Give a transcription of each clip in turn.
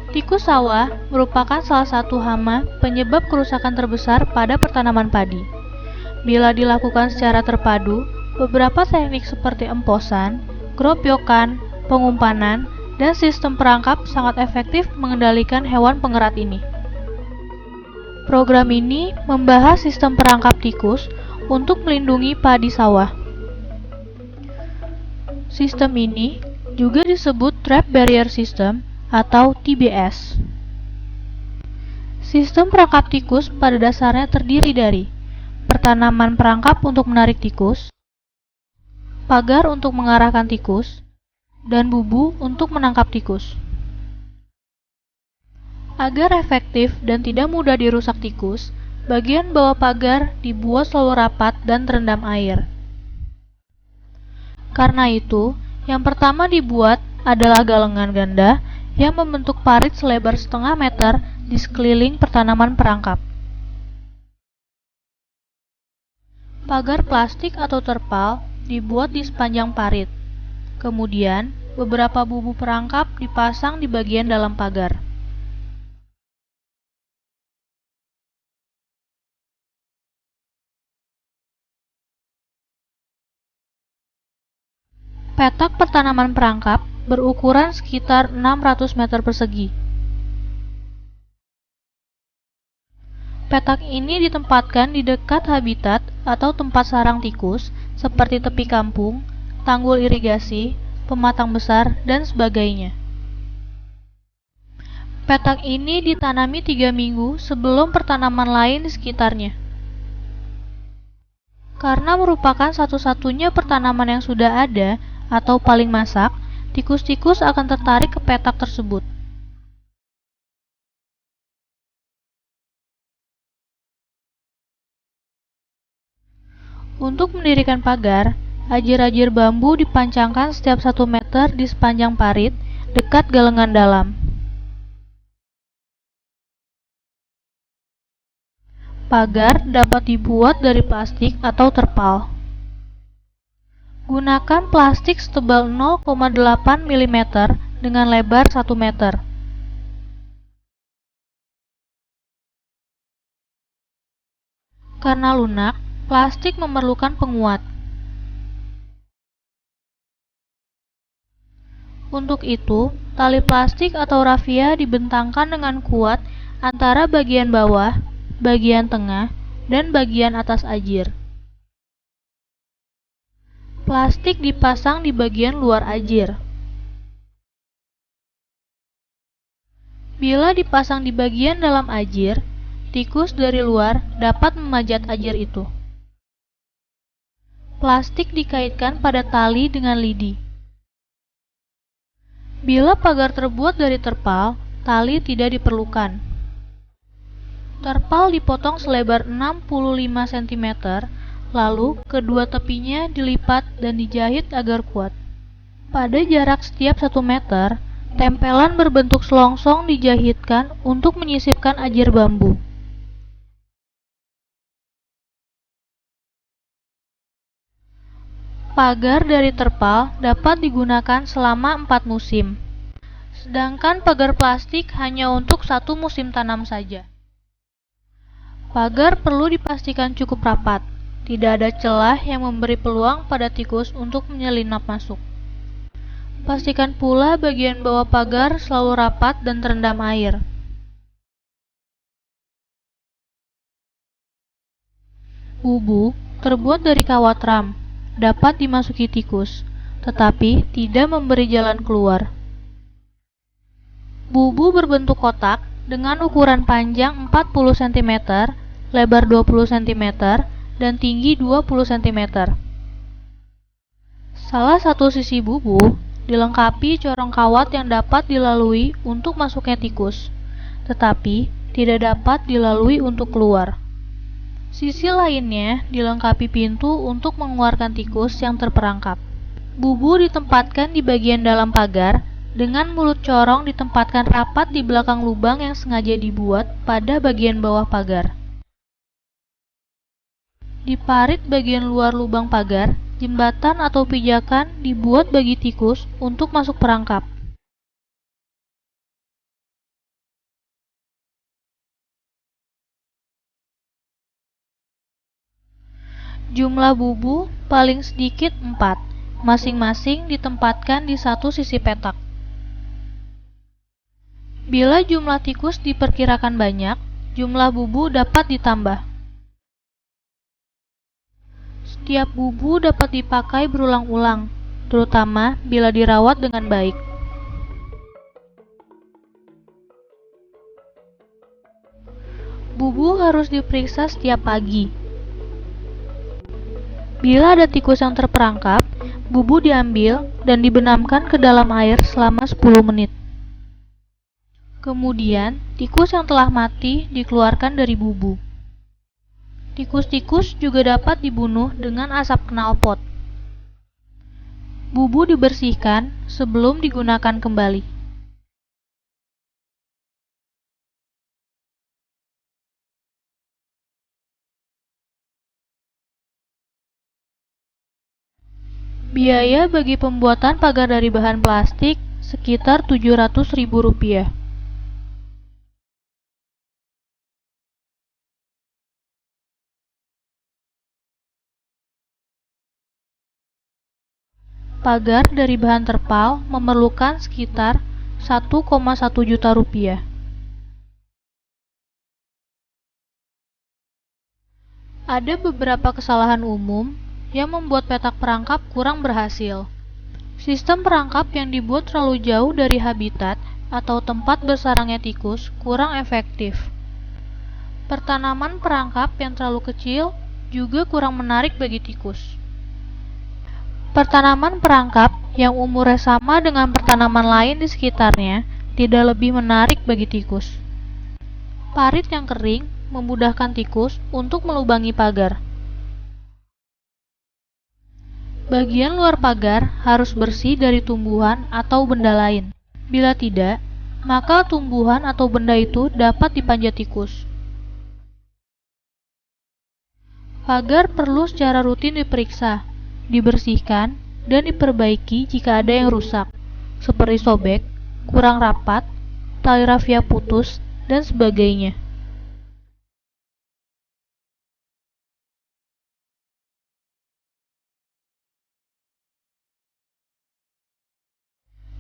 Tikus sawah merupakan salah satu hama penyebab kerusakan terbesar pada pertanaman padi. Bila dilakukan secara terpadu, beberapa teknik seperti emposan, keropyokan, pengumpan, dan sistem perangkap sangat efektif mengendalikan hewan pengerat ini. Program ini membahas sistem perangkap tikus untuk melindungi padi sawah. Sistem ini juga disebut Trap Barrier System atau TBS. Sistem perangkap tikus pada dasarnya terdiri dari pertanaman perangkap untuk menarik tikus, pagar untuk mengarahkan tikus, dan bubu untuk menangkap tikus. Agar efektif dan tidak mudah dirusak tikus, bagian bawah pagar dibuat selalu rapat dan terendam air. Karena itu, yang pertama dibuat adalah galengan ganda yang membentuk parit selebar setengah meter di sekeliling pertanaman perangkap. Pagar plastik atau terpal dibuat di sepanjang parit. Kemudian, beberapa bubu perangkap dipasang di bagian dalam pagar. Petak pertanaman perangkap berukuran sekitar 600 meter persegi. Petak ini ditempatkan di dekat habitat atau tempat sarang tikus seperti tepi kampung, tanggul irigasi, pematang besar, dan sebagainya. Petak ini ditanami 3 minggu sebelum pertanaman lain di sekitarnya. Karena merupakan satu-satunya pertanaman yang sudah ada atau paling masak, tikus-tikus akan tertarik ke petak tersebut. Untuk mendirikan pagar, ajir-ajir bambu dipancangkan setiap 1 meter di sepanjang parit dekat galengan dalam. Pagar dapat dibuat dari plastik atau terpal. Gunakan plastik setebal 0,8 mm dengan lebar 1 meter. Karena lunak, plastik memerlukan penguat. Untuk itu, tali plastik atau rafia dibentangkan dengan kuat antara bagian bawah, bagian tengah, dan bagian atas ajir. Plastik dipasang di bagian luar ajir. Bila dipasang di bagian dalam ajir, tikus dari luar dapat memajat ajir itu. Plastik dikaitkan pada tali dengan lidi. Bila pagar terbuat dari terpal, tali tidak diperlukan. Terpal dipotong selebar 65 cm, lalu kedua tepinya dilipat dan dijahit agar kuat. Pada jarak setiap 1 meter, tempelan berbentuk selongsong dijahitkan untuk menyisipkan ajir bambu. Pagar dari terpal dapat digunakan selama 4 musim, sedangkan pagar plastik hanya untuk 1 musim tanam saja. Pagar perlu dipastikan cukup rapat. Tidak ada celah yang memberi peluang pada tikus untuk menyelinap masuk. Pastikan pula bagian bawah pagar selalu rapat dan terendam air. Bubu terbuat dari kawat ram, dapat dimasuki tikus, tetapi tidak memberi jalan keluar. Bubu berbentuk kotak dengan ukuran panjang 40 cm, lebar 20 cm, dan tinggi 20 cm. Salah satu sisi bubu dilengkapi corong kawat yang dapat dilalui untuk masuknya tikus, tetapi tidak dapat dilalui untuk keluar. Sisi lainnya dilengkapi pintu untuk mengeluarkan tikus yang terperangkap. Bubu ditempatkan di bagian dalam pagar, dengan mulut corong ditempatkan rapat di belakang lubang yang sengaja dibuat pada bagian bawah pagar. Di parit bagian luar lubang pagar, jembatan atau pijakan dibuat bagi tikus untuk masuk perangkap. Jumlah bubu paling sedikit 4, masing-masing ditempatkan di satu sisi petak. Bila jumlah tikus diperkirakan banyak, jumlah bubu dapat ditambah. Setiap bubu dapat dipakai berulang-ulang, terutama bila dirawat dengan baik. Bubu harus diperiksa setiap pagi. Bila ada tikus yang terperangkap, bubu diambil dan dibenamkan ke dalam air selama 10 menit. Kemudian, tikus yang telah mati dikeluarkan dari bubu. Tikus-tikus juga dapat dibunuh dengan asap knalpot. Bubu dibersihkan sebelum digunakan kembali. Biaya bagi pembuatan pagar dari bahan plastik sekitar Rp700.000. Pagar dari bahan terpal memerlukan sekitar Rp1,1 juta. Ada beberapa kesalahan umum yang membuat petak perangkap kurang berhasil. Sistem perangkap yang dibuat terlalu jauh dari habitat atau tempat bersarangnya tikus kurang efektif. Pertanaman perangkap yang terlalu kecil juga kurang menarik bagi tikus. Pertanaman perangkap yang umurnya sama dengan pertanaman lain di sekitarnya tidak lebih menarik bagi tikus. Parit yang kering memudahkan tikus untuk melubangi pagar. Bagian luar pagar harus bersih dari tumbuhan atau benda lain. Bila tidak, maka tumbuhan atau benda itu dapat dipanjat tikus. Pagar perlu secara rutin diperiksa, dibersihkan, dan diperbaiki jika ada yang rusak, seperti sobek, kurang rapat, tali rafia putus, dan sebagainya.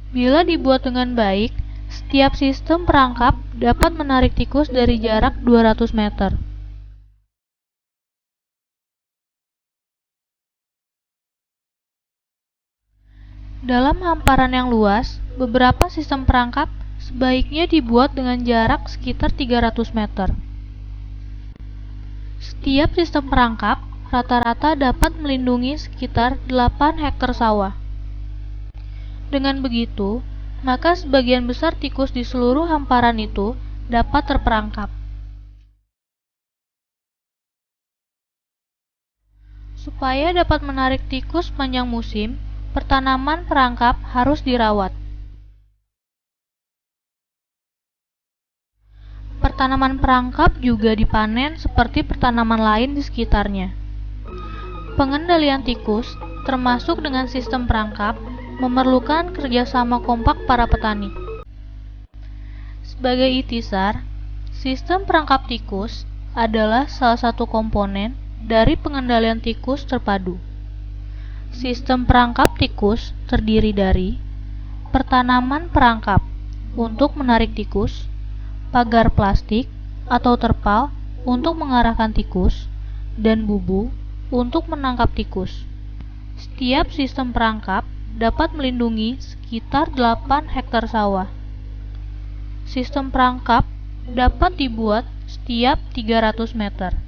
Bila dibuat dengan baik, setiap sistem perangkap dapat menarik tikus dari jarak 200 meter. Dalam hamparan yang luas, beberapa sistem perangkap sebaiknya dibuat dengan jarak sekitar 300 meter. Setiap sistem perangkap rata-rata dapat melindungi sekitar 8 hektar sawah. Dengan begitu, maka sebagian besar tikus di seluruh hamparan itu dapat terperangkap. Supaya dapat menarik tikus sepanjang musim, pertanaman perangkap harus dirawat. Pertanaman perangkap juga dipanen seperti pertanaman lain di sekitarnya. Pengendalian tikus, termasuk dengan sistem perangkap, memerlukan kerjasama kompak para petani. Sebagai ikhtisar, sistem perangkap tikus adalah salah satu komponen dari pengendalian tikus terpadu. Sistem perangkap tikus terdiri dari pertanaman perangkap untuk menarik tikus, pagar plastik atau terpal untuk mengarahkan tikus, dan bubu untuk menangkap tikus. Setiap sistem perangkap dapat melindungi sekitar 8 hektar sawah. Sistem perangkap dapat dibuat setiap 300 meter.